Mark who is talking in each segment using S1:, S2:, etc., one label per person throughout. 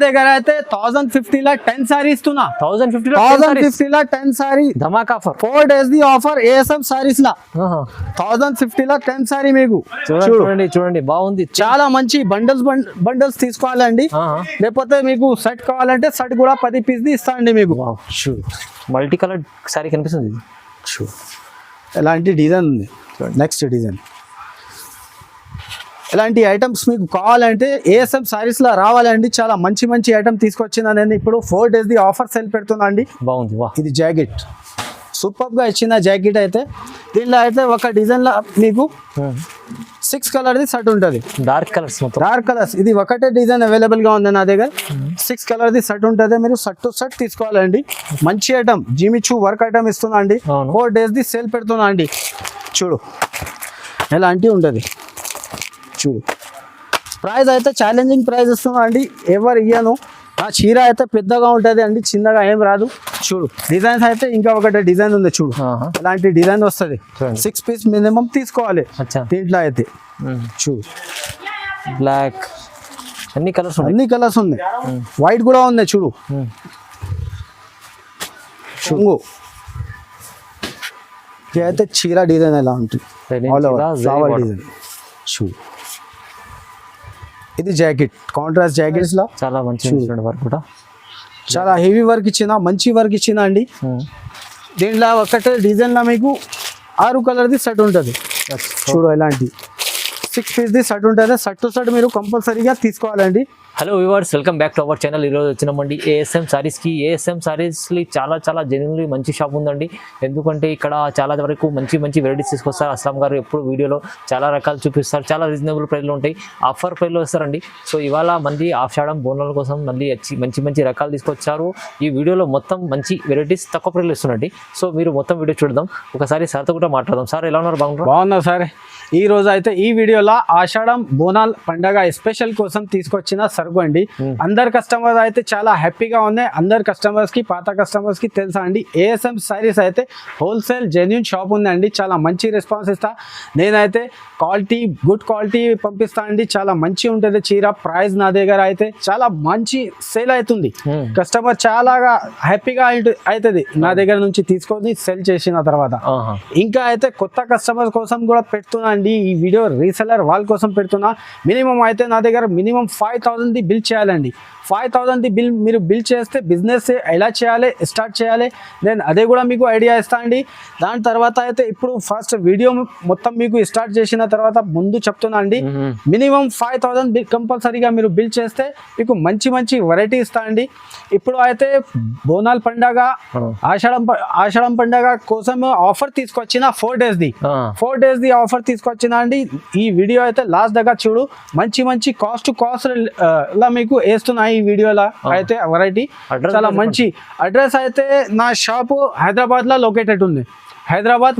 S1: దగ్గర అయితే 1050 లా 10 సారీ ఇస్తున్నా.
S2: 1050
S1: లా 10 సారీ
S2: ధమాక్ offer.
S1: 4 days the offer ASM sarees లా 1050 లా 10 సారీ మీకు.
S2: చూడండి బాగుంది.
S1: చాలా మంచి బండల్స్ తీసుకోవాలండి. లేకపోతే మీకు సెట్ కావాలంటే సెట్ కూడా 10 పీస్ ది ఇస్తా అండి మీకు.
S2: మల్టీ కలర్ సారీ కనిపిస్తుంది.
S1: ఎలాంటి డిజైన్ ఉంది. నెక్స్ట్ డిజైన్ ఇలాంటి ఐటమ్స్ మీకు కావాలంటే ఏఎస్ఎం సారీస్ లా రావాలండి. చాలా మంచి ఐటమ్ తీసుకొచ్చింది. నేను ఇప్పుడు 4 days ది ఆఫర్ సేల్ పెడుతున్నా అండి.
S2: బాగుంది.
S1: ఇది జాకెట్ సూపర్ గా ఇచ్చిన జాకెట్ అయితే దీనిలో అయితే ఒక డిజైన్ లా మీకు 6 కలర్ ది సెట్ ఉంటుంది.
S2: Dark colours. ఇది
S1: ఒకటే డిజైన్ అవైలబుల్ గా ఉంది నా దగ్గర. 6 కలర్ ది సెట్ ఉంటుంది. మీరు సెట్ టు సెట్ తీసుకోవాలండి. మంచి ఐటమ్ జిమిచూ వర్క్ ఐటమ్ ఇస్తున్నా అండి. 4 days ది సేల్ పెడుతున్నా అండి. చూడు ఎలాంటి ఉంటుంది. చూడు ప్రైస్ అయితే ఛాలెంజింగ్ ప్రైస్ ఇస్తున్నా అండి. ఎవరు ఇయ్యను. ఆ చీర అయితే పెద్దగా ఉంటుంది అండి, చిన్నగా ఏం రాదు. చూడు డిజైన్స్ అయితే ఇంకా ఒకటి డిజైన్ ఉంది. చూడు అలాంటి డిజైన్ వస్తుంది. 6 పీస్ మినిమం తీసుకోవాలి దీంట్లో అయితే. చూడు
S2: బ్లాక్ అన్ని
S1: కలర్స్ ఉన్నాయి. వైట్ కూడా ఉంది. చూడు చూడు అయితే చీర డిజైన్ ఎలా ఉంటుంది. Flower design. చూడు ఇది జాకెట్ కాంట్రాస్ట్ జాకెట్స్ లా
S2: చాలా మంచి వర్క్ కూడా.
S1: చాలా హెవీ వర్క్ ఇచ్చిన మంచి వర్క్ ఇచ్చిన అండి. దీంట్లో ఒకటే డిజైన్ లా మీకు 6 కలర్ ది సెట్ ఉంటుంది. చూడు ఇలాంటి 6 పీస్ ది సెట్ ఉంటుంది. సెట్ టు సెట్ మీరు కంపల్సరీగా తీసుకోవాలండి.
S2: Hello viewers, welcome back to our channel. ఈరోజు వచ్చినామండి ఏఎస్ఎం సారీస్కి. ఏఎస్ఎం సారీస్కి చాలా జెన్యున్లీ మంచి షాప్ ఉందండి. ఎందుకంటే ఇక్కడ చాలా వరకు మంచి వెరైటీస్ తీసుకొస్తారు. అస్లాం గారు ఎప్పుడు వీడియోలో చాలా రకాలు చూపిస్తారు. చాలా రీజనబుల్ ప్రైస్లో ఉంటాయి. ఆఫర్ ప్రైస్లో వస్తారండి. సో ఇవాళ మంది ఆషాఢం బోనాల కోసం మళ్ళీ మంచి రకాలు తీసుకొచ్చారు. ఈ వీడియోలో మొత్తం మంచి వెరైటీస్ తక్కువ ప్రైస్లో ఇస్తున్నారండి. సో మీరు మొత్తం వీడియో చూడదాం. ఒకసారి సార్తో కూడా మాట్లాడదాం. సార్ ఎలా ఉన్నారు?
S1: బాగున్నారు సార్. ఈ రోజు అయితే ఈ వీడియోలో ఆషాఢం బోనాల్ పండగ స్పెషల్ కోసం తీసుకొచ్చిన సరుకు అండి. అందరు కస్టమర్స్ అయితే చాలా హ్యాపీగా ఉన్నాయి. అందరు కస్టమర్స్ కి పాత కస్టమర్స్ కి తెలుసా అండి, ఏఎస్ఎం సారీస్ అయితే హోల్సేల్ జెన్యూన్ షాప్ ఉందండి. చాలా మంచి రెస్పాన్స్ ఇస్తా. నేనైతే గుడ్ క్వాలిటీ పంపిస్తా అండి. చాలా మంచి ఉంటుంది చీర. ప్రైస్ నా దగ్గర అయితే చాలా మంచి సేల్ అవుతుంది. కస్టమర్ చాలా హ్యాపీగా అవుతుంది నా దగ్గర నుంచి తీసుకొని సెల్ చేసిన తర్వాత. ఇంకా అయితే కొత్త కస్టమర్స్ కోసం కూడా పెడుతున్నా అండి ఈ వీడియో. రీసెలర్ వాళ్ళ కోసం పెడుతున్నా. మినిమం అయితే నా దగ్గర మినిమం 5000 ది బిల్ చేయాలండి. 5000 ది బిల్ మీరు బిల్ చేస్తే బిజినెస్ ఎలా చేయాలి, స్టార్ట్ చేయాలి, నేను అదే కూడా మీకు ఐడియా ఇస్తా అండి. దాని తర్వాత అయితే ఇప్పుడు ఫస్ట్ వీడియో మొత్తం మీకు స్టార్ట్ చేసిన తర్వాత ముందు చెప్తున్నా అండి, మినిమం 5000 బిల్ కంపల్సరీగా మీరు బిల్ చేస్తే మీకు మంచి వెరైటీ ఇస్తా అండి. ఇప్పుడు అయితే బోనాల్ పండగ ఆషాఢం పండగ కోసం ఆఫర్ తీసుకొచ్చిన 4 days ది ఆఫర్ తీసుకొచ్చిన అండి. ఈ వీడియో అయితే లాస్ట్ దగ్గర చూడు. మంచి కాస్ట్ లా మీకు వేస్తున్నాయి ఈ వీడియోలో అయితే వెరైటీ. చాలా మంచి అడ్రస్ అయితే నా షాపు హైదరాబాద్ లో లొకేటెడ్ ఉంది. హైదరాబాద్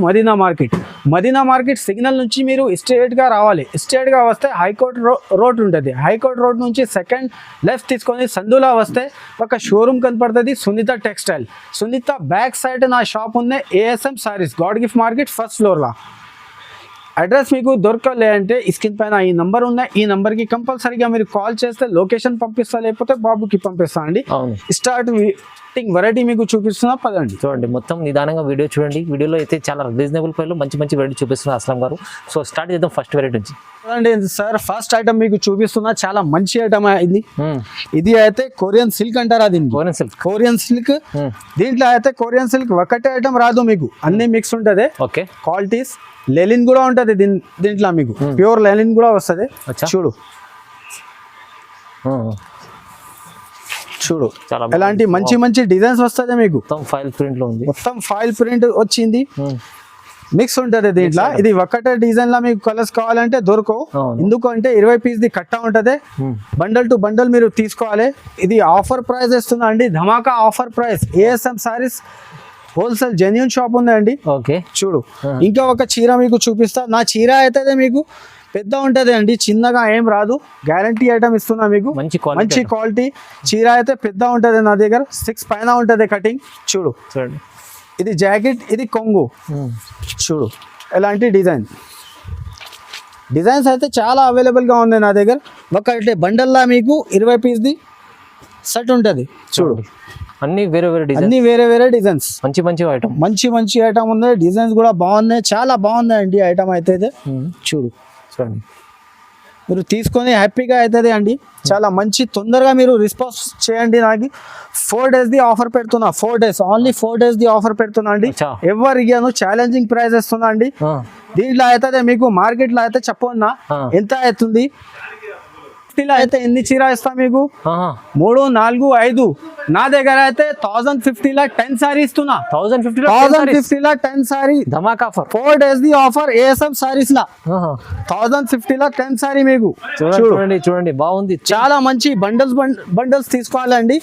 S1: మదీనా మార్కెట్ సిగ్నల్ నుంచి మీరు స్ట్రేట్ గా రావాలి. స్ట్రేట్ గా వస్తే హైకోర్ట్ రోడ్ ఉంటుంది. హైకోర్ట్ రోడ్ నుంచి సెకండ్ లెఫ్ట్ తీసుకొని సందులా వస్తే ఒక షోరూమ్ కనపడుతుంది, Sunitha textile. Sunitha back side నా షాప్ ఉంది. ASM sarees god gift market first floor లా. అడ్రస్ మీకు దొరకలే అంటే స్క్రీన్ పైన ఈ నంబర్ ఉన్నాయి. ఈ నంబర్కి కంపల్సరీగా మీరు కాల్ చేస్తే లొకేషన్ పంపిస్తా, లేకపోతే బాబుకి పంపిస్తా అండి. స్టార్ట్ వెరైటీ మీకు చూపిస్తున్నా పదండి.
S2: చూడండి మొత్తం నిదానంగా వీడియో చూడండి. వీడియోలో అయితే చాలా రీజనబుల్ ప్రైస్లో మంచి వెరైటీ చూపిస్తున్నారు అస్లాం గారు. సో స్టార్ట్ చేద్దాం ఫస్ట్ వెరైటీ నుంచి.
S1: చూడండి సార్, ఫస్ట్ ఐటమ్ మీకు చూపిస్తున్నా. చాలా మంచి ఐటమ్ ఇది. ఇది అయితే కొరియన్ సిల్క్ అంటారా దీన్ని? Korean silk. దీంట్లో అయితే కొరియన్ సిల్క్ ఒకటే ఐటమ్ రాదు మీకు, అన్ని మిక్స్ ఉంటుంది. ఓకే, క్వాలిటీస్ లెలిన్ కూడా ఉంటుంది దీంట్లో మీకు. ప్యూర్ లెలిన్ కూడా వస్తుంది. చూడు ఎలాంటి మంచి డిజైన్స్ వస్తుంది మీకు.
S2: ఫైల్ ప్రింట్ లో ఉంది.
S1: మొత్తం ఫైల్ ప్రింట్ వచ్చింది. మిక్స్ ఉంటుంది దీంట్లో. ఇది ఒకటే డిజైన్ లా మీకు కలర్స్ కావాలంటే దొరకవు. ఎందుకంటే 20 పీస్ ది కట్ట ఉంటుంది. బండల్ టు బండల్ మీరు తీసుకోవాలి. ఇది ఆఫర్ ప్రైస్ ఇస్తుందా అండి, dhamaka offer price. ASM sarees wholesale genuine shop ఉందండి.
S2: ఓకే
S1: చూడు, ఇంకా ఒక చీర మీకు చూపిస్తా. నా చీర అయితే మీకు పెద్ద ఉంటది అండి, చిన్నగా ఏం రాదు. గ్యారంటీ ఐటమ్ ఇస్తున్నా మీకు. మంచి క్వాలిటీ చీర అయితే పెద్ద ఉంటది. నా దగ్గర 6 పైన ఉంటది కటింగ్. చూడు ఇది జాకెట్, ఇది కొంగు. చూడు ఎలాంటి డిజైన్స్ అయితే చాలా అవైలబుల్గా ఉంది నా దగ్గర. ఒకటి బండల్లా మీకు 20 పీస్ ది సెట్ ఉంటుంది చూడు,
S2: అన్ని వేరే వేరే డిజైన్,
S1: అన్ని వేరే వేరే డిజైన్స్,
S2: మంచి మంచి ఐటమ్,
S1: మంచి మంచి ఐటమ్ ఉంది. డిజైన్స్ కూడా బాగున్నాయి, చాలా బాగున్నాయి అండి ఐటమ్ అయితే ఇది. చూడు
S2: చూడండి,
S1: మీరు తీసుకొని హ్యాపీగా అవుతుంది అండి. చాలా మంచి తొందరగా మీరు రెస్పాన్స్ చేయండి. నాకు 4 days ది ఆఫర్ పెడుతున్నా, 4 days only 4 days the offer పెడుతున్నా అండి.
S2: అచ్చా.
S1: ఎవరు ఇయ్యాను ఛాలెంజింగ్ ప్రైస్ ఇస్తున్నా అండి. దీంట్లో అయితే మీకు మార్కెట్ లో అయితే చెప్పన్నా ఎంత అవుతుంది. ఇలా అయితే ఎన్ని చీర ఇస్తా మీకు, 3, 4, 5. నా దగ్గర అయితే 1050 10 సారీ ఇస్తున్నా. 1050 10 sorry
S2: Dhamaka offer,
S1: 4 days the offer ASM sarees లా 1050 10 సారీ మీకు.
S2: చూడండి చూడండి బాగుంది,
S1: చాలా మంచి బండల్స్ తీసుకోవాలండి.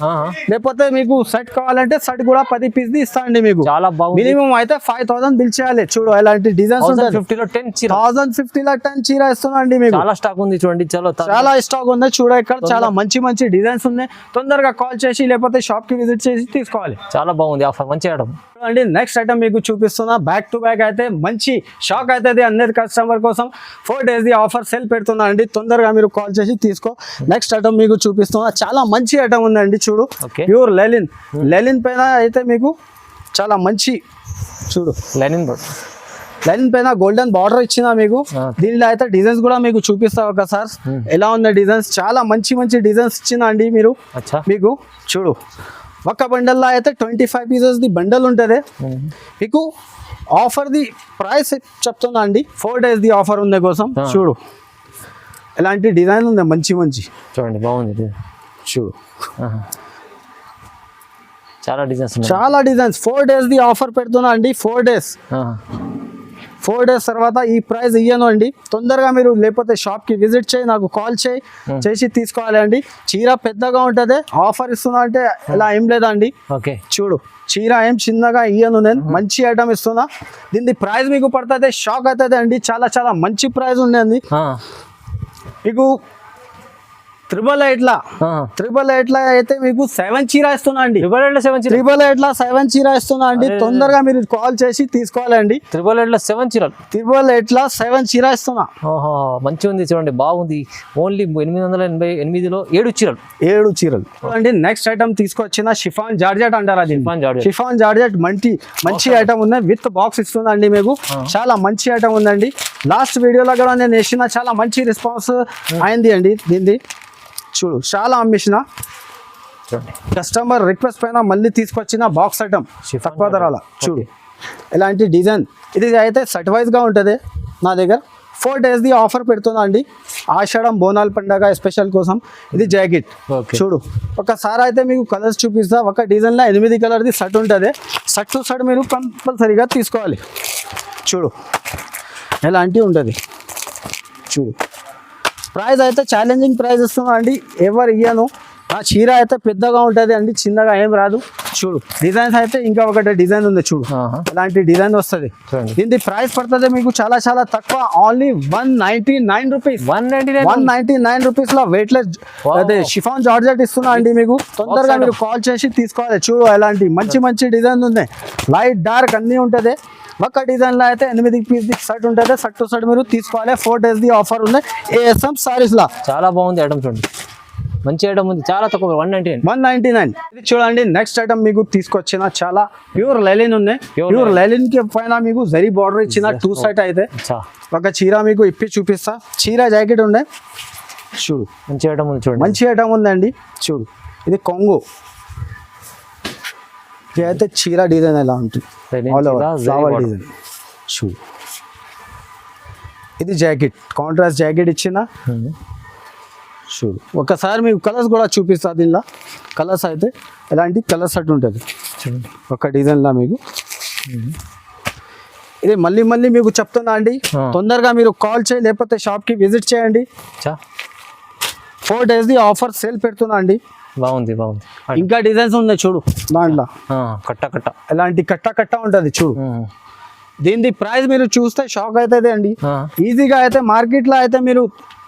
S1: లేకపోతే మీకు సెట్ కావాలంటే సెట్ కూడా 10 పీస్ ది ఇస్తా అండి మీకు.
S2: చాలా బాగుంది,
S1: మినిమం అయితే 5000 బిల్ చేయాలి. చూడు ఎలాంటి డిజైన్స్ 1050 10 చీర ఇస్తున్నా అండి మీకు.
S2: చాలా స్టాక్ ఉంది చూడండి,
S1: చాలా స్టాక్ ఉంది. చూడ ఇక్కడ చాలా మంచి మంచి డిజైన్స్ ఉన్నాయి. తొందరగా కాల్ చేసి లేకపోతే షాప్ కి విజిట్ చేసి తీసుకోవాలి.
S2: చాలా బాగుంది ఆఫర్, మంచి ఐటమ్
S1: అండి. నెక్స్ట్ ఐటమ్ మీకు చూపిస్తున్నా, బ్యాక్ టు బ్యాక్ అయితే మంచి షాక్ అవుతుంది అందరి కస్టమర్ కోసం. 4 days ది ఆఫర్ సేల్ పెడుతున్నా అండి. తొందరగా మీరు కాల్ చేసి తీసుకో. నెక్స్ట్ ఐటమ్ మీకు చూపిస్తున్నా, చాలా మంచి ఐటమ్ ఉందండి. చూడు ప్యూర్ లెలిన్ పైన అయితే మీకు చాలా మంచి, చూడు లైన్ పైన గోల్డెన్ బార్డర్ ఇచ్చిన మీకు. దీనిలో అయితే డిజైన్స్ కూడా మీకు చూపిస్తా ఒకసారి ఎలా ఉన్న డిజైన్స్. చాలా మంచి మంచి డిజైన్స్ ఇచ్చిన అండి మీరు మీకు. చూడు ఒక బండల్లో అయితే 25 pieces ది బండల్ ఉంటుంది మీకు. ఆఫర్ ది ప్రైస్ చెప్తున్నా అండి, 4 days ది ఆఫర్ ఉంది కోసం. చూడు ఎలాంటి డిజైన్ ఉంది, మంచి మంచి
S2: చూడండి బాగుంది.
S1: చూడు
S2: చాలా
S1: డిజైన్స్ 4 days ది ఆఫర్ పెడుతున్నా అండి. 4 days తర్వాత ఈ ప్రైస్ ఇయ్యను అండి. తొందరగా మీరు లేకపోతే షాప్ కి విజిట్ చేయి, నాకు కాల్ చేసి తీసుకోవాలి అండి. చీర పెద్దగా ఉంటది, ఆఫర్ ఇస్తున్నా అంటే ఇలా ఏం లేదండి. చూడు చీర ఏం చిన్నగా ఇయ్యను నేను, మంచి ఐటమ్ ఇస్తున్నా. దీని ప్రైస్ మీకు పడుతుంది, షాక్ అవుతుంది అండి. చాలా చాలా మంచి ప్రైస్ ఉండేది మీకు. 888 లా అయితే మీకు 7 చీర ఇస్తున్నా అండి. 888 లా 7 చీర ఇస్తున్నా అండి. తొందరగా మీరు కాల్ చేసి తీసుకోవాలండి. 888 లా 7 చీర ఇస్తున్నా.
S2: మంచి ఉంది చూడండి, బాగుంది. ఓన్లీ 888 లో 7 చీరలు
S1: అండి. నెక్స్ట్ ఐటమ్ తీసుకొచ్చిన షిఫాన్ జార్జెట్ అంటారా, షిఫాన్ జార్జెట్ మంచి ఐటమ్ ఉంది. విత్ బాక్స్ ఇస్తుందండి మీకు. చాలా మంచి ఐటమ్ ఉందండి. లాస్ట్ వీడియోలో కూడా నేను వేసిన చాలా మంచి రెస్పాన్స్ అయింది అండి దీన్ని. చూడు చాలా అమ్మేసిన, కస్టమర్ రిక్వెస్ట్ పైన మళ్ళీ తీసుకొచ్చిన బాక్స్ ఐటమ్ తక్కువ ధరల. చూడు ఎలాంటి డిజైన్. ఇది అయితే సెట్ వైజ్ గా ఉంటుంది నా దగ్గర. 4 days ది ఆఫర్ పెడుతున్నా అండి, ఆషాఢం బోనాల పండగ స్పెషల్ కోసం. ఇది జాకెట్. చూడు ఒకసారి అయితే మీకు కలర్స్ చూపిస్తా. ఒక డిజైన్ లో 8 కలర్ది సెట్ ఉంటుంది. సెట్ టు సెట్ మీరు కంపల్సరీగా తీసుకోవాలి. చూడు ఎలాంటి ఉంటుంది. చూడు ప్రైస్ అయితే ఛాలెంజింగ్ ప్రైస్ ఇస్తున్నా అండి, ఎవరు ఇయ్యను. ఆ చీర అయితే పెద్దగా ఉంటుంది అండి, చిన్నగా ఏం రాదు. చూడు డిజైన్స్ అయితే ఇంకా ఒకటి డిజైన్ ఉంది. చూడు అలాంటి డిజైన్ వస్తుంది. దీని ప్రైస్ పడుతుంది మీకు చాలా చాలా తక్కువ, ఓన్లీ 199 రూపీస్. 199 రూపీస్ లో వెయిట్లెస్ అదే షిఫాన్ జార్జెట్ ఇస్తున్నా అండి మీకు. తొందరగా మీరు కాల్ చేసి తీసుకోవాలి. చూడు ఎలాంటి మంచి మంచి డిజైన్ ఉన్నాయి, లైట్ డార్క్ అన్నీ ఉంటుంది. ఒక డిజైన్ లో అయితే 8 పీస్ సెట్ ఉంటుంది. సెట్ టు సెట్ మీరు తీసుకోవాలి. 4 days ది ఆఫర్ ఉంది ఏఎస్ఎం సారీస్ లా.
S2: చాలా బాగుంది ఐటమ్ చూడండి, మంచి ఐటమ్ ఉంది, చాలా తక్కువ
S1: 199. ఇది చూడండి నెక్స్ట్ ఐటమ్ మీకు తీసుకొచ్చిన చాలా ప్యూర్ లైలిన్ ఉంది. ప్యూర్ లైలిన్ కి పైన మీకు జరీ బార్డర్ ఇచ్చిన 2 సెట్ అయితే. ఒక చీర మీకు ఇప్పి చూపిస్తా. చీర జాకెట్ ఉండే. చూడు
S2: మంచి ఐటమ్ ఉంది, చూడండి
S1: మంచి ఐటమ్ ఉందండి. చూడు ఇది కొంగు. ఇది అయితే చీర డిజైన్ ఎలా ఉంటుంది, ఆల్ ఓవర్ ఫ్లవర్ డిజైన్. చూడు ఇది జాకెట్, కాంట్రాస్ట్ జాకెట్ ఇచ్చిన. చూడు ఒకసారి మీకు కలర్స్ కూడా చూపిస్తా. దీనిలో కలర్స్ అయితే ఎలాంటి కలర్స్ అటు ఉంటుంది ఒక డిజైన్లో మీకు. ఇది మళ్ళీ మీకు చెప్తున్నా అండి, తొందరగా మీరు కాల్ చేయి లేకపోతే షాప్కి విజిట్ చేయండి. 4 days ది ఆఫర్ సేల్ పెడుతున్నా అండి.
S2: బాగుంది.
S1: ఇంకా డిజైన్స్ ఉన్నాయి చూడు దాంట్లో.
S2: కట్ట
S1: ఎలాంటి కట్ట ఉంటుంది. చూడు దీని ప్రైస్ మీరు చూస్తే షాక్ అవుతుంది అండి. ఈజీగా అయితే మార్కెట్ లో అయితే మీరు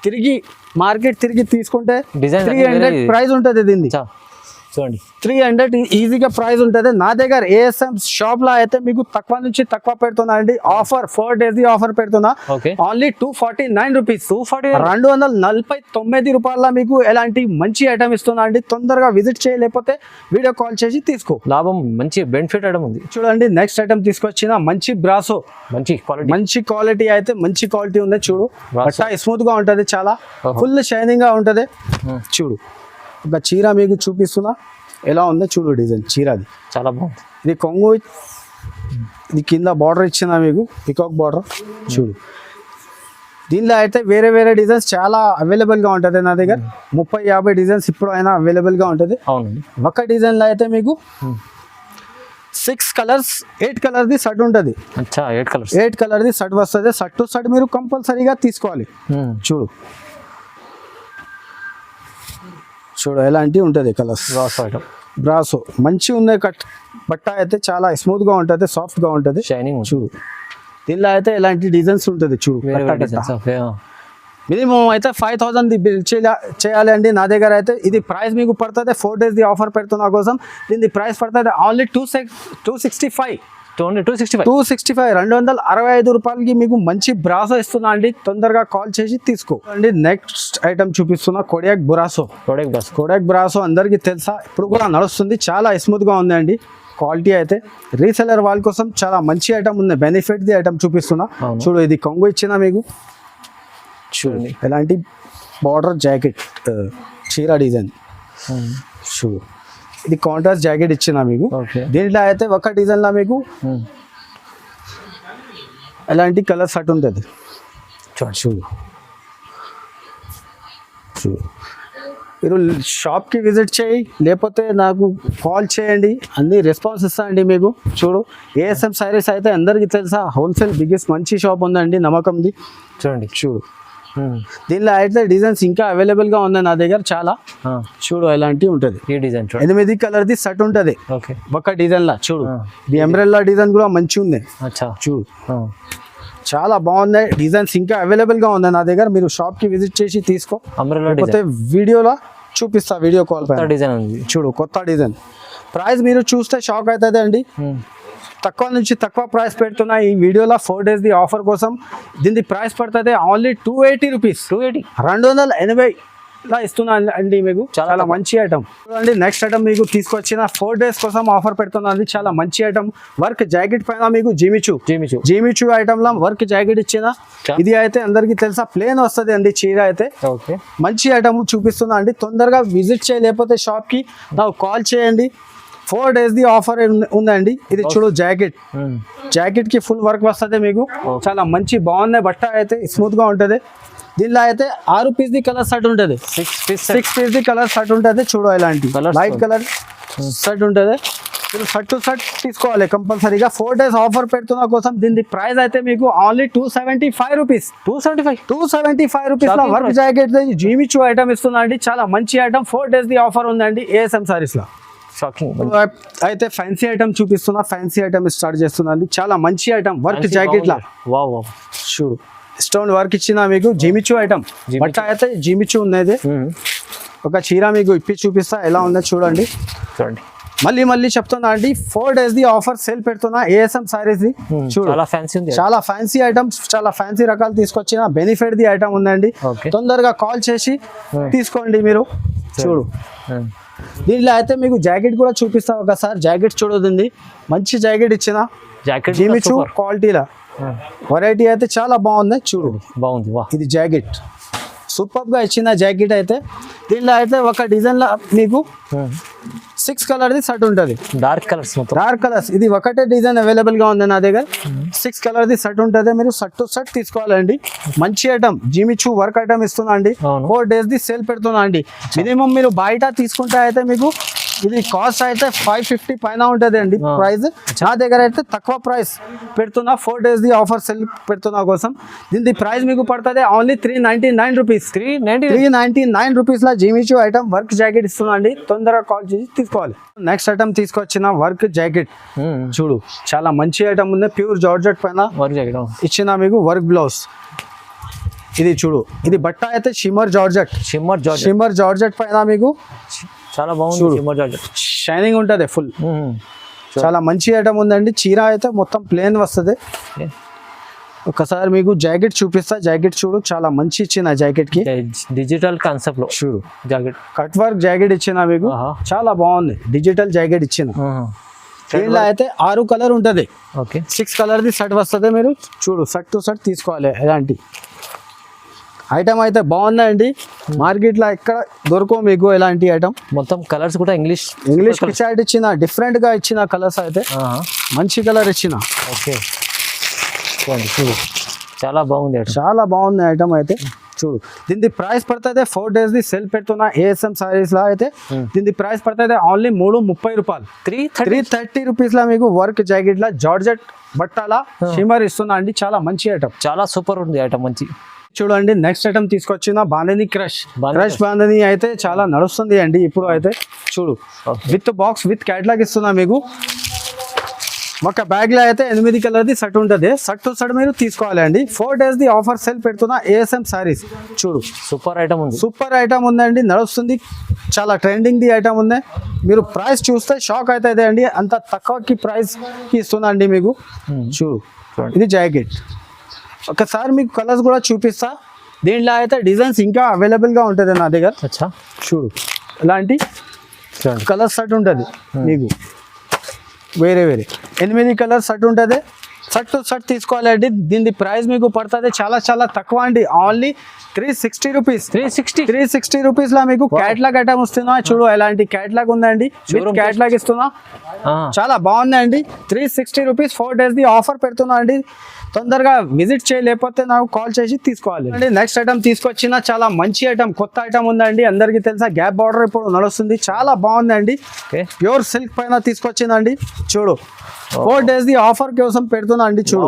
S1: తిరిగి తీసుకుంటే 300 ప్రైస్ ఉంటుంది దీన్ని.
S2: చూడండి
S1: 300 ఈజీగా ప్రైస్ ఉంటుంది. నా దగ్గర ఏఎస్ఎం షాప్ లో అయితే మీకు తక్కువ నుంచి తక్కువ పెడుతున్నా అండి. ఆఫర్ 4 days ఆఫర్ పెడుతున్నా.
S2: ఓకే
S1: ఓన్లీ 249 రూపీస్,
S2: 249
S1: 249 రూపాయల మీకు ఎలాంటి మంచి ఐటమ్ ఇస్తున్నా అండి. తొందరగా విజిట్ చేయలేకపోతే వీడియో కాల్ చేసి తీసుకో.
S2: లాభం మంచి బెనిఫిట్ ఐటమ్ ఉంది.
S1: చూడండి నెక్స్ట్ ఐటమ్ తీసుకొచ్చిన మంచి బ్రాసో, మంచి క్వాలిటీ అయితే మంచి క్వాలిటీ ఉంది. చూడు బట్ట స్మూత్ గా ఉంటది, చాలా ఫుల్ షైనింగ్ గా ఉంటది. చూడు ఒక చీర మీకు చూపిస్తున్నా ఎలా ఉందో చూడు. డిజైన్ చీరది
S2: చాలా బాగుంది.
S1: ఇది కొంగు, ఇది కింద బార్డర్ ఇచ్చిన మీకు పికాక్ బార్డర్. చూడు దీనిలో అయితే వేరే వేరే డిజైన్స్ చాలా అవైలబుల్గా ఉంటుంది నా దగ్గర. 30-50 డిజైన్స్ ఇప్పుడు అయినా అవైలబుల్గా ఉంటుంది.
S2: అవునండి.
S1: ఒక డిజైన్లో అయితే మీకు 6 కలర్స్ 8 కలర్ది షర్ట్ ఉంటుంది. 8 కలర్ది షర్ట్ వస్తుంది. షర్ట్ టు షర్ట్ మీరు కంపల్సరీగా తీసుకోవాలి. చూడు చూడు ఎలాంటి ఉంటుంది కలర్స్. బ్రాసో మంచి ఉన్నాయి. బట్ట అయితే చాలా స్మూత్ గా ఉంటుంది, సాఫ్ట్ గా ఉంటుంది,
S2: షైనింగ్.
S1: చూడు దీనిలో అయితే ఎలాంటి డిజైన్స్ ఉంటుంది. చూడు మినిమం అయితే 5000 బిల్ చేయాలి అండి. నా దగ్గర అయితే ఇది ప్రైస్ మీకు పడుతుంది. 4 days ఆఫర్ పెడుతున్నా కోసం దీని ప్రైస్ పడుతుంది ఓన్లీ 265. 265 రూపాయలకి మీకు మంచి బ్రాసో ఇస్తున్నా అండి. తొందరగా కాల్ చేసి తీసుకో అండి. నెక్స్ట్ ఐటమ్ చూపిస్తున్నా కొడియాక్ బ్రాసో అందరికీ తెలుసా, ఇప్పుడు కూడా నడుస్తుంది. చాలా స్మూత్ గా ఉంది అండి. క్వాలిటీ అయితే రీసెలర్ వాళ్ళ కోసం చాలా మంచి ఐటమ్ ఉంది. బెనిఫిట్ ది ఐటమ్ చూపిస్తున్నా. చూడు ఇది కొంగు ఇచ్చిన మీకు. చూడండి ఎలాంటి బార్డర్ జాకెట్ చీర డిజైన్. చూడు ఇది కాంట్రాస్ట్ జాకెట్ ఇచ్చిన మీకు. దీంట్లో అయితే ఒక డిజైన్ లో మీకు ఎలాంటి కలర్ షర్ట్ ఉంటుంది. చూడు చూడు మీరు షాప్కి విజిట్ చేయి, లేకపోతే నాకు కాల్ చేయండి, అన్ని రెస్పాన్స్ ఇస్తా అండి మీకు. చూడు ఏఎస్ఎం సారీస్ అయితే అందరికీ తెలుసా, హోల్సేల్ బిగ్గెస్ట్ మంచి షాప్ ఉందండి, నమ్మకంది.
S2: చూడండి
S1: చూడు దీనిలో అయితే డిజైన్స్ ఇంకా అవైలబుల్ గా ఉన్నాయి నా దగ్గర చాలా. చూడు ఎలాంటి ఉంటది.
S2: ఈ డిజైన్
S1: 8 కలర్ది షర్ట్ ఉంటది ఒక డిజైన్ లా. చూడు ఇది ఎంబ్రెల్లా డిజైన్ కూడా మంచి ఉంది. చూడు చాలా బాగున్నాయి డిజైన్స్, ఇంకా అవైలబుల్ గా ఉన్నాయి నా దగ్గర. మీరు షాప్ కి విజిట్ చేసి తీసుకో, లేకపోతే వీడియోలో చూపిస్తా, వీడియో కాల్ పై డిజైన్ ఉంది. చూడు కొత్త డిజైన్. ప్రైస్ మీరు చూస్తే షాక్ అవుతుంది అండి. తక్కువ నుంచి తక్కువ ప్రైస్ పెడుతున్నా ఈ వీడియోలో 4 days ఆఫర్ కోసం. దీని ప్రైస్ పడుతుంది ఓన్లీ 280 రూపీస్. 280 లా ఇస్తున్నా అండి మీకు. చాలా మంచి ఐటమ్. చూడండి నెక్స్ట్ ఐటమ్ మీకు తీసుకొచ్చిన 4 days కోసం ఆఫర్ పెడుతున్నా అండి. చాలా మంచి ఐటమ్. వర్క్ జాకెట్ పైన మీకు జీమిచూ ఐటమ్ లా వర్క్ జాకెట్ ఇచ్చిన. ఇది అయితే అందరికి తెలుసా ప్లేన్ వస్తుంది అండి చీర అయితే. మంచి ఐటమ్ చూపిస్తున్నా అండి. తొందరగా విజిట్ చేయలేకపోతే షాప్ కి నాకు కాల్ చేయండి. 4 days ఆఫర్ ఉందండి. ఇది చూడు జాకెట్ కి ఫుల్ వర్క్ వస్తుంది మీకు. చాలా మంచి బాగున్నాయి. బట్ట అయితే స్మూత్ గా ఉంటది. దీనిలో అయితే 6 పీస్ కలర్ షర్ట్ ఉంటుంది. 6 పీస్ కలర్ షర్ట్ ఉంటుంది. చూడు ఇలాంటి లైట్ కలర్ షర్ట్ ఉంటుంది. మీరు షర్ట్ టు షర్ట్ తీసుకోవాలి కంపల్సరీగా. 4 days ఆఫర్ పెడుతున్న కోసం దీని ప్రైస్ అయితే మీకు ఓన్లీ 275 రూపీస్. 275 రూపీస్ లో వర్క్ జాకెట్ జీమిచూ ఐటమ్ ఇస్తున్నా అండి. చాలా మంచి ఐటమ్. 4 days ఆఫర్ ఉందండి ఏఎస్ఎం సారీస్ లో. అయితే ఫ్యాన్సీ ఐటమ్ చూపిస్తున్నా. ఫ్యాన్సీ ఐటమ్ స్టార్ట్ చేస్తున్నా. చాలా మంచి ఐటమ్ వర్క్ జాకెట్ లా. చూడు స్టోన్ వర్క్ ఇచ్చిన మీకు జీమిచూ ఐటమ్. బట్ట అయితే జీమిచూ ఉన్నది. ఒక చీర మీకు ఇప్పి చూపిస్తా ఎలా ఉందో చూడండి. మళ్ళీ చెప్తున్నా అండి 4 days ఆఫర్ సేల్ పెడుతున్నా ఏఎస్ఎం సారీస్. చూడు చాలా ఫ్యాన్సీ ఐటమ్స్, చాలా ఫ్యాన్సీ రకాలు తీసుకొచ్చిన. బెనిఫిట్ ది ఐటమ్ ఉందండి. తొందరగా కాల్ చేసి తీసుకోండి మీరు. చూడు దీంట్లో అయితే మీకు జాకెట్ కూడా చూపిస్తా ఒకసారి. జాకెట్ చూడదండి మంచి జాకెట్ ఇచ్చిన జీమిచూ క్వాలిటీలా. వెరైటీ అయితే చాలా బాగుంది. చూడు బాగుంది. ఇది జాకెట్ సూపర్ గా ఇచ్చిన జాకెట్ అయితే. దీనిలో అయితే ఒక డిజైన్ లో మీకు 6 కలర్ది షర్ట్ ఉంటుంది. Dark colours. ఇది ఒకటే డిజైన్ అవైలబుల్ గా ఉంది నా దగ్గర. 6 కలర్ది షర్ట్ ఉంటుంది. మీరు షర్ట్ టు షర్ట్ తీసుకోవాలండి. మంచి ఐటమ్ జీమిచూ వర్క్ ఐటమ్ ఇస్తున్నా అండి. 4 days సేల్ పెడుతున్నా అండి. మినిమం మీరు బయట తీసుకుంటే అయితే మీకు ఇది కాస్ట్ అయితే 550 పైన ఉంటుంది అండి ప్రైస్. నా దగ్గర అయితే తక్కువ ప్రైస్ పెడుతున్నా. 4 days ఆఫర్ సెల్ పెడుతున్నా కోసం. దీని ప్రైస్ మీకు పడుతుంది ఓన్లీ 399 రూపీస్. 399 రూపీస్ లా జీమిచూ ఐటమ్ వర్క్ జాకెట్ ఇస్తున్నా అండి. తొందరగా కాల్ చేసి తీసుకోవాలి. నెక్స్ట్ ఐటమ్ తీసుకొచ్చిన వర్క్ జాకెట్. చూడు చాలా మంచి ఐటమ్ ఉంది. ప్యూర్ జార్జెట్ పైన వర్క్ జాకెట్ ఇచ్చిన మీకు. వర్క్ బ్లౌజ్ ఇది చూడు. ఇది బట్ట అయితే షిమ్మర్ జార్జెట్ పైన మీకు
S2: చాలా బాగుంది షిమ్మర్ జార్జెట్.
S1: షైనింగ్ ఉంటుంది ఫుల్. చాలా మంచి ఐటమ్ ఉందండి. చీర అయితే మొత్తం ప్లేన్ వస్తుంది. ఒకసారి మీకు జాకెట్ చూపిస్తా. జాకెట్ చూడు, చాలా మంచి ఇచ్చిన జాకెట్ కి.
S2: డిజిటల్ కాన్సెప్ట్ లో
S1: చూడు,
S2: జాకెట్
S1: కట్ వర్క్ జాకెట్ ఇచ్చిన మీకు. చాలా బాగుంది, డిజిటల్ జాకెట్ ఇచ్చిన. దీనిలో అయితే 6 కలర్ ఉంటుంది.
S2: ఓకే,
S1: 6 కలర్ది షర్ట్ వస్తుంది. మీరు చూడు, షర్ట్ టు షర్ట్ తీసుకోవాలి. ఎలాంటి ఐటమ్ అయితే బాగుందండి. మార్కెట్లో ఎక్కడ దొరకవు మీకు ఎలాంటి ఐటమ్.
S2: మొత్తం కలర్స్ కూడా ఇంగ్లీష్
S1: పిచాట్ ఇచ్చిన, డిఫరెంట్ గా ఇచ్చిన కలర్స్ అయితే మంచి కలర్ ఇచ్చిన.
S2: ఓకే, చూడు చాలా బాగుంది ఐటమ్.
S1: చాలా బాగుంది ఐటమ్ అయితే. చూడు, దీని ప్రైస్ పడుతుంది 4 days ది సేల్ పెడుతున్నా ఏఎస్ఎం సారీస్ లా అయితే. దీని ప్రైస్ పడుతుంది ఓన్లీ 330 రూపాయలు. 330 రూపీస్ లా మీకు వర్క్ జాకెట్ లా జార్జెట్ బట్టల షిమ్మర్ ఇస్తున్నా అండి. చాలా మంచి ఐటమ్,
S2: చాలా సూపర్ ఉంది ఐటమ్. మంచి
S1: చూడండి, నెక్స్ట్ ఐటమ్ తీసుకొచ్చిన బాంధని క్రష్ బాంధని అయితే చాలా నడుస్తుంది అండి ఇప్పుడు అయితే. చూడు, విత్ బాక్స్ విత్ క్యాట్లాగ్ ఇస్తున్నా మీకు. ఒక బ్యాగ్ లో అయితే 8 కలర్ది షర్ట్ ఉంటుంది. షర్ట్ టు షర్ట్ మీరు తీసుకోవాలి అండి. 4 days ది ఆఫర్ సేల్ పెడుతున్నా ఏఎస్ఎం సారీస్. చూడు,
S2: సూపర్ ఐటమ్ ఉంది.
S1: సూపర్ ఐటమ్ ఉందండి, నడుస్తుంది. చాలా ట్రెండింగ్ ది ఐటమ్ ఉంది. మీరు ప్రైస్ చూస్తే షాక్ అవుతుంది అండి, అంత తక్కువకి ప్రైస్ కి ఇస్తున్నా అండి మీకు. చూడు, ఇది జాకెట్. ఒకసారి మీకు కలర్స్ కూడా చూపిస్తా. దీంట్లో అయితే డిజైన్స్ ఇంకా అవైలబుల్గా ఉంటుంది నా దగ్గర.
S2: అచ్చా,
S1: చూడు, ఇలాంటి కలర్ షర్ట్ ఉంటుంది మీకు. వేరే 8 కలర్ షర్ట్ ఉంటుంది. షర్ట్ టు షర్ట్ తీసుకోవాలండి. దీని ప్రైస్ మీకు పడుతుంది చాలా చాలా తక్కువ అండి. Only 360 rupees. 360 రూపీస్ లా మీకు క్యాట్లాగ్ ఐటమ్ వస్తున్నా. చూడు, ఎలాంటి క్యాట్లాగ్ ఉందండి, క్యాట్లాగ్ ఇస్తున్నా. చాలా బాగుందండి. 360 రూపీస్ 4 days ది ఆఫర్ పెడుతున్నా అండి. తొందరగా విజిట్ చేయలేకపోతే నాకు కాల్ చేసి తీసుకోవాలి అండి. నెక్స్ట్ ఐటమ్ తీసుకొచ్చిన చాలా మంచి ఐటమ్, కొత్త ఐటమ్ ఉందండి. అందరికీ తెలుసా, గ్యాప్ బార్డర్ ఇప్పుడు నడుస్తుంది. చాలా బాగుందండి. ప్యూర్ సిల్క్ పైన తీసుకొచ్చిందండి. చూడు, 4 days ది ఆఫర్ కోసం పెడుతున్నా అండి. చూడు,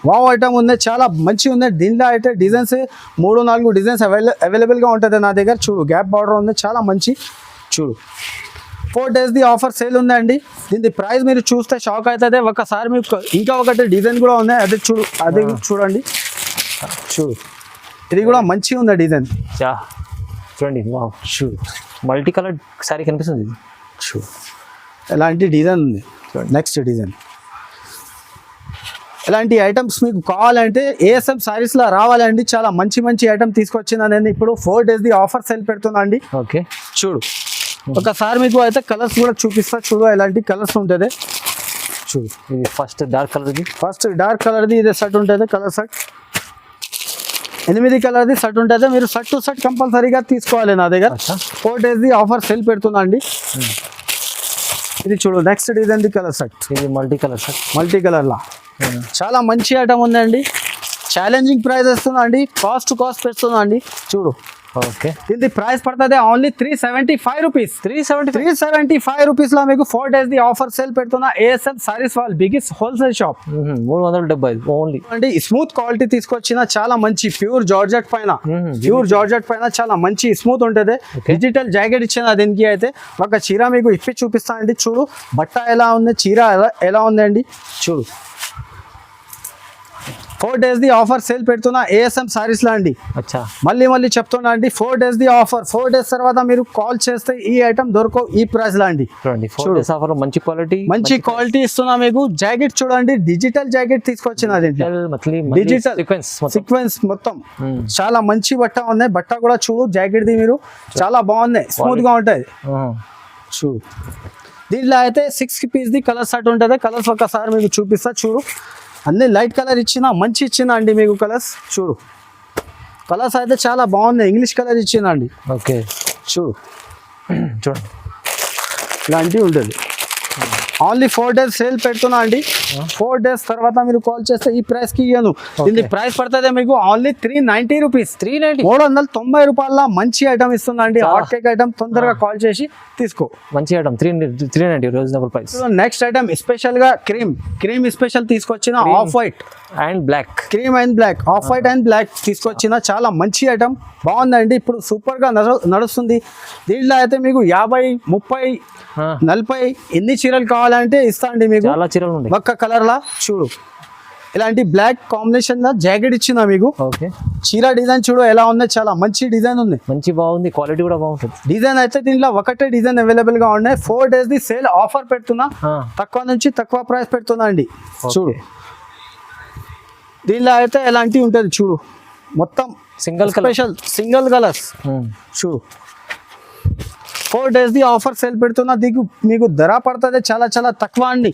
S1: వావ్ ఐటమ్ ఉంది, చాలా మంచి ఉంది. దీనిలో అయితే డిజైన్స్ 3-4 డిజైన్స్ అవైలబుల్గా ఉంటుంది నా దగ్గర. చూడు, గ్యాప్ బార్డర్ ఉంది, చాలా మంచి. చూడు, 4 days ది ఆఫర్ సేల్ ఉందండి. దీని ప్రైస్ మీరు చూస్తే షాక్ అవుతుంది. ఒకసారి మీకు ఇంకా ఒకటి డిజైన్ కూడా ఉంది, అది చూడు, అది చూడండి. చూడు, ఇది కూడా మంచిగా ఉంది డిజైన్.
S2: చూడండి,
S1: చూడు,
S2: మల్టీ కలర్ సారీ కనిపిస్తుంది.
S1: చూడు, ఎలాంటి డిజైన్ ఉంది. Next design. ఇలాంటి ఐటమ్స్ మీకు కావాలంటే ఏఎస్ఎం సారీస్లో రావాలండి. చాలా మంచి మంచి ఐటమ్ తీసుకొచ్చింది నేను ఇప్పుడు. 4 days ది ఆఫర్ సేల్ పెడుతున్నా అండి.
S2: ఓకే,
S1: చూడు, ఒకసారి మీకు అయితే కలర్స్ కూడా చూపిస్తా. చూడు, ఎలాంటి కలర్స్ ఉంటుంది. చూడు,
S2: ఇది ఫస్ట్ డార్క్
S1: కలర్ది ఇది షర్ట్ ఉంటుంది. కలర్ షర్ట్ 8 కలర్ది షర్ట్ ఉంటుంది. మీరు షర్ట్ టు షర్ట్ కంపల్సరీగా తీసుకోవాలి నా దగ్గర. 4 days ది ఆఫర్ సేల్ పెడుతున్నా అండి. ఇది చూడు, next design the colour shirt.
S2: ఇది
S1: మల్టీ కలర్ లా చాలా మంచి ఐటమ్ ఉందండి. ఛాలెంజింగ్ ప్రైస్ వస్తుందా అండి, కాస్ట్ పెడుతుందా అండి. చూడు,
S2: ఓకే,
S1: దీని ప్రైస్ పడుతుంది ఓన్లీ 375 రూపీస్. 375 రూపీస్ లో మీకు 4 days ది ఆఫర్ సేల్ పెడుతున్నా ఏఎస్ఎం సారీస్ వాళ్ళ బిగ్గెస్ట్ హోల్సేల్ షాప్.
S2: 375 ఓన్లీ
S1: అండి. స్మూత్ క్వాలిటీ తీసుకొచ్చిన, చాలా మంచి ప్యూర్ జార్జెట్ పైన చాలా మంచి స్మూత్ ఉంటుంది. డిజిటల్ జాకెట్ ఇచ్చిన దీనికి అయితే. ఒక చీర మీకు ఇప్పి చూపిస్తా అండి. చూడు, బట్ట ఎలా ఉంది, చీర ఎలా ఉంది అండి. చూడు, 4 days ది ఆఫర్ సేల్ పెడుతున్నా ఏఎస్ఎం సారీస్ లా అండి. మళ్ళీ చెప్తున్నా అండి, 4 days ది ఆఫర్. 4 days తర్వాత మీరు కాల్ చేస్తే ఈ ఐటమ్ దొరకవు ఈ ప్రైస్ లా అండి. మంచి క్వాలిటీ ఇస్తున్నా మీకు. జాకెట్ చూడండి, డిజిటల్ జాకెట్ తీసుకొచ్చిన డిజిటల్ సీక్వెన్స్ మొత్తం. చాలా మంచి బట్ట ఉంది. బట్ట కూడా చూడు, జాకెట్ ది మీరు చాలా బాగుంది, స్మూత్ గా ఉంటుంది. చూడు, దీంట్లో అయితే 6 piece ది కలర్ షర్ట్ ఉంటుంది. కలర్స్ ఒకసారి మీకు చూపిస్తా. చూడు, అన్ని లైట్ కలర్ ఇచ్చిన, మంచి ఇచ్చిన అండి మీకు కలర్స్. చూడు, కలర్స్ అయితే చాలా బాగున్నాయి. ఇంగ్లీష్ కలర్ ఇచ్చిన అండి.
S2: ఓకే,
S1: చూడండి, ఇలాంటివి ఉంటుంది. ఓన్లీ 4 days సేల్ పెడుతున్నా అండి. 4 days తర్వాత మీరు కాల్ చేస్తే ఈ ప్రైస్ కి ఇయ్యను. దీని ప్రైస్ పడుతుంది మీకు ఓన్లీ 390 రూపీస్. 390 రూపాయల మంచి ఐటమ్ ఇస్తున్నా అండి. Hot cake item. తొందరగా కాల్ చేసి తీసుకో.
S2: మంచి item 390 reasonable price.
S1: Next item special గా క్రీమ్ స్పెషల్ తీసుకొచ్చిన off white
S2: and black.
S1: Cream and black, off white and black తీసుకొచ్చిన చాలా మంచి ఐటమ్. బాగుందండి, ఇప్పుడు సూపర్ గా నడుస్తుంది. దీంట్లో అయితే మీకు 50, 30, 40 ఎన్ని చీరలు కావాలంటే ఇస్తా అండి మీకు.
S2: చాలా చీరలు ఉన్నాయి
S1: ఒక్క కలర్ లా. చూడు, ఇలాంటి బ్లాక్ కాంబినేషన్ గా జాకెట్ ఇచ్చిన మీకు.
S2: ఓకే,
S1: చీర డిజైన్ చూడు ఎలా ఉంది, చాలా మంచి డిజైన్ ఉంది.
S2: మంచి బాగుంది, క్వాలిటీ కూడా బాగుంటుంది.
S1: డిజైన్ అయితే దీంట్లో ఒకటే డిజైన్ అవైలబుల్ గా ఉన్నాయి. 4 days ది సేల్ ఆఫర్ పెడుతున్నా, తక్కువ నుంచి తక్కువ ప్రైస్ పెడుతున్నా అండి. చూడు దీనిలో అయితే ఎలాంటి ఉంటుంది చూడు, మొత్తం
S2: సింగిల్
S1: స్పెషల్ సింగిల్ కలర్స్. చూడు 4 days ది ఆఫర్ సేల్ పెడుతున్నా. మీకు ధర పడుతుంది చాలా చాలా తక్కువ అండి,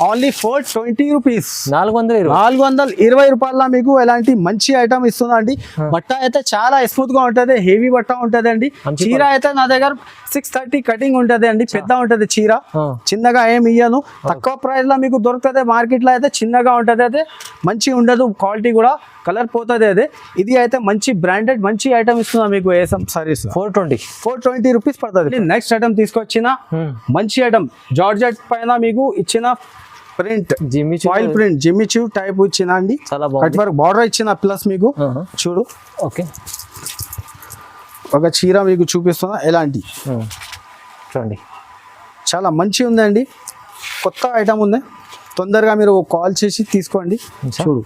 S1: ఓన్లీ 420 రూపీస్. 420 రూపాయల మీకు ఎలాంటి మంచి ఐటమ్ ఇస్తున్నా అండి. బట్ట అయితే చాలా స్మూత్ గా ఉంటది, హెవీ బట్ట ఉంటది అండి. చీర అయితే నా దగ్గర 630 కటింగ్ ఉంటది అండి, పెద్ద ఉంటది చీర, చిన్నగా ఏమి ఇయ్యను. తక్కువ ప్రైస్ లో మీకు దొరుకుతుంది. మార్కెట్ లో అయితే చిన్నగా ఉంటది, అయితే మంచి ఉండదు, క్వాలిటీ కూడా కలర్ పోతుంది. అదే ఇది అయితే మంచి బ్రాండెడ్ మంచి ఐటమ్ ఇస్తున్నా మీకు ఏఎస్ఎం సారీస్. 420 రూపీస్ పడుతుంది. నెక్స్ట్ ఐటమ్ తీసుకొచ్చిన మంచి ఐటమ్ జార్జెట్ పైన మీకు ఇచ్చిన print, oil print Jimmy Choo type ఇచ్చిన అండి. కట్ వర్క్ బార్డర్ ఇచ్చిన ప్లస్ మీకు. చూడు
S2: ఓకే,
S1: ఒక చీర మీకు చూపిస్తున్నా ఎలాంటి,
S2: చూడండి
S1: చాలా మంచి ఉందండి, కొత్త ఐటమ్ ఉంది. తొందరగా మీరు కాల్ చేసి తీసుకోండి. చూడు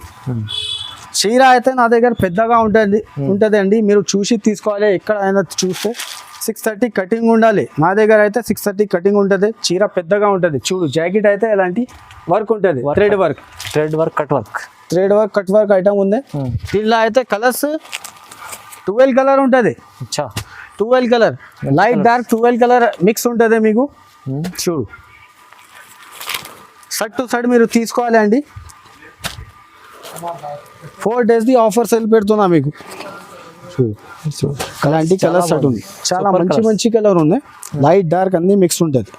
S1: చీర అయితే నా దగ్గర పెద్దగా ఉంటుంది అండి, మీరు చూసి తీసుకోవాలి. ఎక్కడైనా చూస్తే 630 కటింగ్ ఉండాలి, నా దగ్గర అయితే 630 కటింగ్ ఉంటుంది. చీర పెద్దగా ఉంటుంది. చూడు జాకెట్ అయితే ఎలాంటి వర్క్ ఉంటుంది, thread work cut work item ఉంది. దీనిలో అయితే కలర్స్ 12 కలర్ ఉంటుంది. 12 colour, light dark 12 colour mix ఉంటుంది మీకు. చూడు షర్ట్ టు షర్ట్ మీరు తీసుకోవాలి అండి. 4 days ది ఆఫర్ సేల్ పెడుతున్నా మీకు. అలాంటి కలర్ సెట్ ఉంది, చాలా మంచి కలర్ ఉంది. లైట్ డార్క్ అన్ని మిక్స్ ఉంటుంది.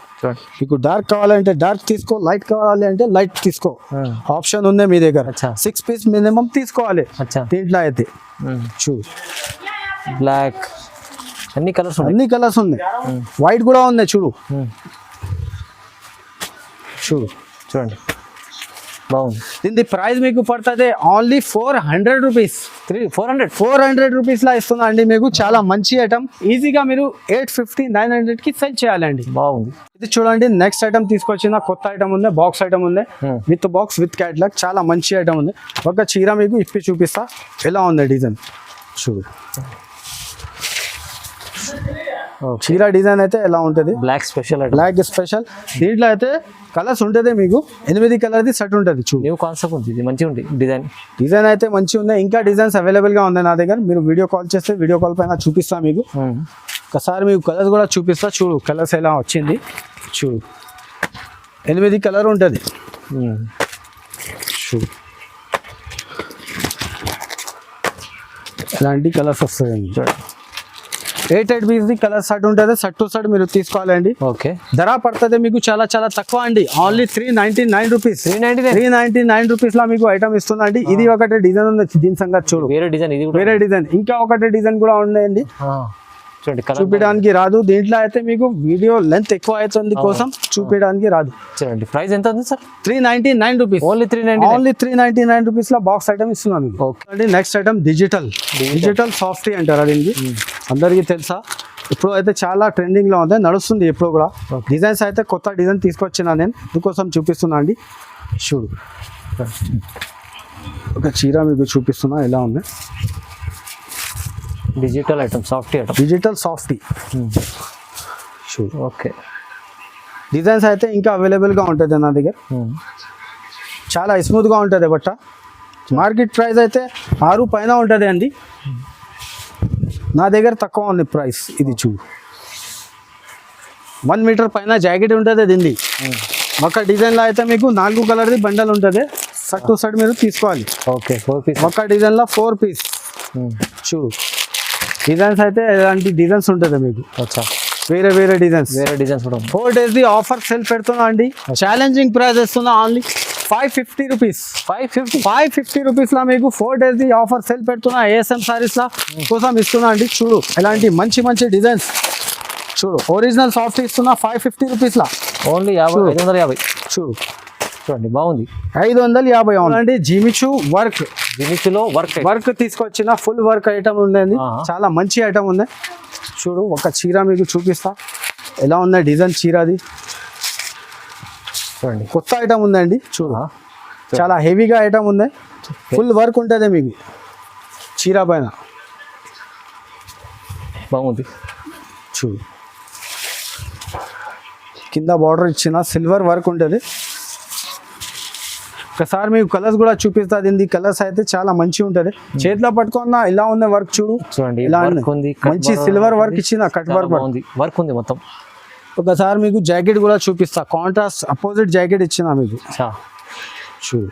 S1: మీకు డార్క్ కావాలంటే డార్క్ తీసుకో, లైట్ కావాలి అంటే లైట్ తీసుకో, ఆప్షన్ ఉంది మీ దగ్గర. 6 పీస్ మినిమం తీసుకోవాలి దీంట్లో అయితే. చూడు
S2: బ్లాక్ అన్ని
S1: కలర్స్ ఉన్నాయి, వైట్ కూడా ఉన్నాయి. చూడండి
S2: బాగుంది.
S1: దీని ప్రైస్ మీకు పడుతుంది ఓన్లీ 400 రూపీస్. 400 రూపీస్ లా ఇస్తున్నా అండి మీకు. చాలా మంచి ఐటమ్, ఈజీగా మీరు 850 900 కి సెల్ చేయాలండి.
S2: బాగుంది.
S1: ఇది చూడండి నెక్స్ట్ ఐటమ్ తీసుకొచ్చిన కొత్త ఐటమ్ ఉంది, బాక్స్ ఐటమ్ ఉంది, విత్ బాక్స్ విత్ క్యాట్లాగ్. చాలా మంచి ఐటమ్ ఉంది. ఒక చీర మీకు ఇప్పి చూపిస్తా ఎలా ఉంది డిజైన్. చూడు చీర డిజైన్ అయితే ఎలా ఉంటుంది,
S2: బ్లాక్ స్పెషల్.
S1: దీంట్లో అయితే కలర్స్ ఉంటుంది మీకు 8 కలర్ది సెట్ ఉంటుంది. చూడు
S2: న్యూ కాన్సెప్ట్ ఉంది, మంచిగా ఉంది
S1: డిజైన్ అయితే మంచిగా ఉంది. ఇంకా డిజైన్స్ అవైలబుల్ గా ఉన్నాయి నా దగ్గర. మీరు వీడియో కాల్ చేస్తే వీడియో కాల్ పైన చూపిస్తా మీకు. ఒకసారి మీకు కలర్స్ కూడా చూపిస్తా. చూడు కలర్స్ ఎలా వచ్చింది. చూడు 8 కలర్ ఉంటుంది. చూడు ఎలాంటి కలర్స్ వస్తాయండి. చూడండి 8 పీస్ ది కలర్ సెట్ ఉంటుంది. సెట్ టు సెట్ మీరు తీసుకోవాలండి.
S2: ఓకే,
S1: ధర పడుతుంది మీకు చాలా చాలా తక్కువ అండి, ఓన్లీ 399 రూపీస్. 399 రూపీస్ లా మీకు ఐటమ్ ఇస్తుంది అండి. ఇది ఒకటే డిజైన్ ఉంది, దీని సంగతి చూడు వేరే డిజైన్. ఇంకా ఒకటే డిజైన్ కూడా ఉన్నాయండి, చూపించడానికి రాదు. దీంట్లో అయితే మీకు వీడియో లెంత్ ఎక్కువ అవుతుంది కోసం చూపించడానికి రాదు.
S2: చూడండి ప్రైస్ ఎంత ఉంది సార్?
S1: 399 రూపీస్. ఓన్లీ 399 రూపీస్ లో బాక్స్ ఐటమ్ ఇస్తున్నాం మీకు. నెక్స్ట్ ఐటమ్ డిజిటల్ సాఫ్టీ అంటారా దీనికి, అందరికీ తెలుసా. ఇప్పుడు అయితే చాలా ట్రెండింగ్ లో ఉంది, నడుస్తుంది ఎప్పుడు కూడా. డిజైన్స్ అయితే కొత్త డిజైన్ తీసుకొచ్చినా నేను మీకోసం చూపిస్తున్నా అండి. చూడు ఒక చీర మీకు చూపిస్తున్నా ఎలా ఉంది.
S2: Digital softy.
S1: చూడు ఓకే, డిజైన్స్ అయితే ఇంకా అవైలబుల్గా ఉంటుంది నా దగ్గర. చాలా స్మూత్గా ఉంటుంది బట్ట. మార్కెట్ ప్రైస్ అయితే 6 పైన ఉంటుంది అండి, నా దగ్గర తక్కువ ఉంది ప్రైస్. ఇది చూడు 1 మీటర్ పైన జాకెట్ ఉంటుంది దీన్ని. ఒక డిజైన్లో అయితే మీకు 4 కలర్ది బండల్ ఉంటుంది. సెట్ టు సెట్ మీరు తీసుకోవాలి.
S2: Okay 4 piece.
S1: ఒక డిజైన్లో 4 పీస్. చూడు డిజైన్స్ అయితే ఎలాంటి డిజైన్స్ ఉంటుంది మీకు. వేరే designs 4 days the offer sale పెడుతున్నా అండి. ఛాలెంజింగ్ ప్రైస్ ఇస్తున్నా ఓన్లీ 550 రూపీస్. 550 రూపీస్ లా మీకు 4 days ది ఆఫర్ సేల్ పెడుతున్నా. ఏఎస్ఎం సారీస్ లా కోసం ఇస్తున్నా అండి. చూడు ఎలాంటి మంచి డిజైన్స్. చూడు ఒరిజినల్ సాఫ్ట్ ఇస్తున్నా 550 రూపీస్ లా.
S2: ఓన్లీ 550.
S1: చూడండి
S2: బాగుంది.
S1: 550 అవునండి. జిమిచూ వర్క్ తీసుకొచ్చిన ఫుల్ వర్క్ ఐటమ్ ఉందండి. చాలా మంచి ఐటమ్ ఉంది. చూడు ఒక చీర మీకు చూపిస్తా ఎలా ఉంది డిజైన్. చీరది చూడండి కొత్త ఐటమ్ ఉందండి. చూడు చాలా హెవీగా ఐటమ్ ఉంది, ఫుల్ వర్క్ ఉంటుంది మీకు చీర పైన.
S2: బాగుంది,
S1: చూడు కింద బార్డర్ ఇచ్చిన సిల్వర్ వర్క్ ఉంటుంది. ఒకసారి మీకు కలర్స్ కూడా చూపిస్తా. దీని కలర్స్ అయితే చాలా మంచిగా ఉంటుంది. చేతిలో పట్టుకున్న ఇలా ఉన్న వర్క్ చూడు,
S2: చూడండి
S1: ఇలా
S2: వర్క్ ఉంది,
S1: మంచి సిల్వర్ వర్క్ ఇచ్చిన కట్ వర్క్
S2: ఉంది, వర్క్ ఉంది మొత్తం.
S1: ఒకసారి మీకు జాకెట్ కూడా చూపిస్తా. కాంట్రాస్ట్ అపోజిట్ జాకెట్ ఇచ్చిన మీకు చూడు.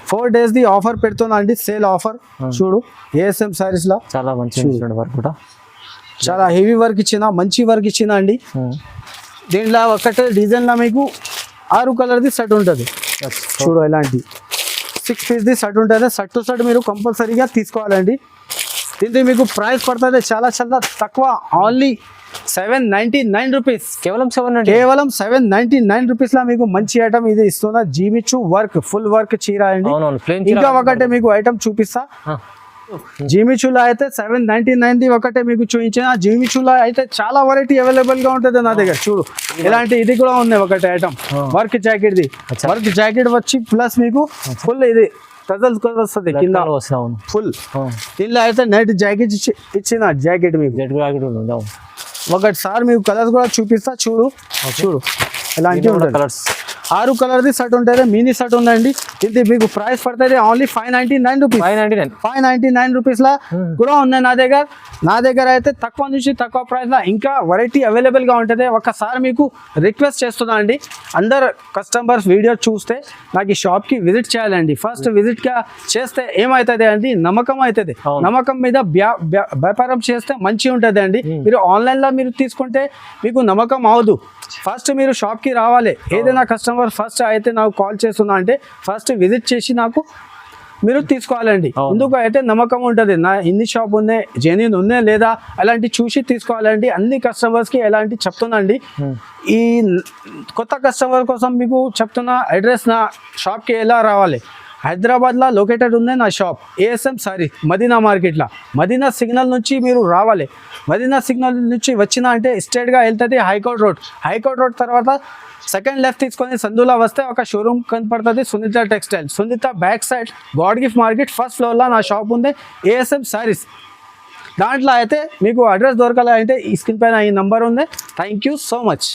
S1: 4 days ది ఆఫర్ పెడుతున్నా అండి, సేల్ ఆఫర్. చూడు ఏఎస్ఎం సారీస్ లో
S2: చాలా మంచి వర్క్ కూడా,
S1: చాలా హెవీ వర్క్ ఇచ్చిన, మంచి వర్క్ ఇచ్చిన అండి. దీంట్లో ఒకటే డిజైన్ లో మీకు 6 కలర్ది సెట్ ఉంటుంది. చూడు ఇలాంటి 6 piece ది సెట్ ఉంటుంది. సెట్ టు సెట్ మీరు కంపల్సరీగా తీసుకోవాలండి. దీంతో మీకు ప్రైస్ పడుతుంది చాలా చాలా తక్కువ, ఓన్లీ 799 రూపీస్.
S2: కేవలం
S1: 799 రూపీస్ లా మీకు మంచి ఐటమ్ ఇది ఇస్తున్నా. జీమిచు వర్క్, ఫుల్ వర్క్ చీర అండి. ఇంకా ఒకటే మీకు ఐటమ్ చూపిస్తా. జీమిచులో అయితే 799 ది ఒకటే మీకు చూపించిన. జీమిచులో అయితే చాలా వెరైటీ అవైలబుల్ గా ఉంటుంది నా దగ్గర. చూడు ఇలాంటి ఇది కూడా ఉంది ఒకటే item, work jacket the. Work jacket వచ్చి ప్లస్ మీకు ఫుల్ ఇది టజల్స్ కూడా వస్తుంది కింద ఫుల్. దీనిలో అయితే నెట్ జాకెట్ ఇచ్చిన జాకెట్ మీకు. ఒకటిసారి మీకు కలర్స్ కూడా చూపిస్తా. చూడు ఇలాంటి ఉంటుంది. 6 కలర్ది సెట్ ఉంటుంది, మినీ సెట్ ఉందండి. ఇది మీకు ప్రైస్ పడుతుంది ఓన్లీ 599 రూపీస్. 599 రూపీస్ లా కూడా ఉన్నాయి నా దగ్గర అయితే తక్కువ నుంచి తక్కువ ప్రైస్ లా ఇంకా వెరైటీ అవైలబుల్ గా ఉంటుంది. ఒకసారి మీకు రిక్వెస్ట్ చేస్తున్నా అండి, అందరు కస్టమర్స్ వీడియో చూస్తే నాకు ఈ షాప్ కి విజిట్ చేయాలండి. ఫస్ట్ విజిట్ గా చేస్తే ఏమవుతుంది అండి, నమ్మకం అవుతుంది. నమ్మకం మీద వ్యాపారం చేస్తే మంచిగా ఉంటుంది అండి. మీరు ఆన్లైన్ లో మీరు తీసుకుంటే మీకు నమ్మకం అవదు. ఫస్ట్ మీరు షాప్ కి రావాలి. ఏదైనా కస్టమర్ ఫస్ట్ అయితే నాకు కాల్ చేస్తున్నా అంటే ఫస్ట్ విజిట్ చేసి నాకు మీరు తీసుకోవాలండి. ఎందుకు అయితే నమ్మకం ఉంటుంది. నా ఇన్ని షాప్ ఉన్నాయి, జెన్యూన్ ఉన్నాయి లేదా అలాంటి చూసి తీసుకోవాలండి. అన్ని కస్టమర్స్కి ఎలాంటి చెప్తున్నాండి. ఈ కొత్త కస్టమర్ కోసం మీకు చెప్తున్నా అడ్రస్, నా షాప్కి ఎలా రావాలి. హైదరాబాద్లో లొకేటెడ్ ఉంది నా షాప్, ఏఎస్ఎం సారీ, మదీనా మార్కెట్లో. మదీనా సిగ్నల్ నుంచి మీరు రావాలి. మదీనా సిగ్నల్ నుంచి వచ్చిన అంటే స్ట్రైట్గా వెళ్తుంది హైకోర్ట్ రోడ్ తర్వాత సెకండ్ లెఫ్ట్ తీసుకొని సందులో వస్తే ఒక షోరూమ్ కనపడుతుంది, Sunitha textile. Sunitha back side God gift market first ఫ్లోర్లో నా షాప్ ఉంది, ఏఎస్ఎం సారీస్. దాంట్లో అయితే మీకు అడ్రస్ దొరకాలంటే ఈ స్క్రీన్ పైన ఈ నంబర్ ఉంది. Thank you so much.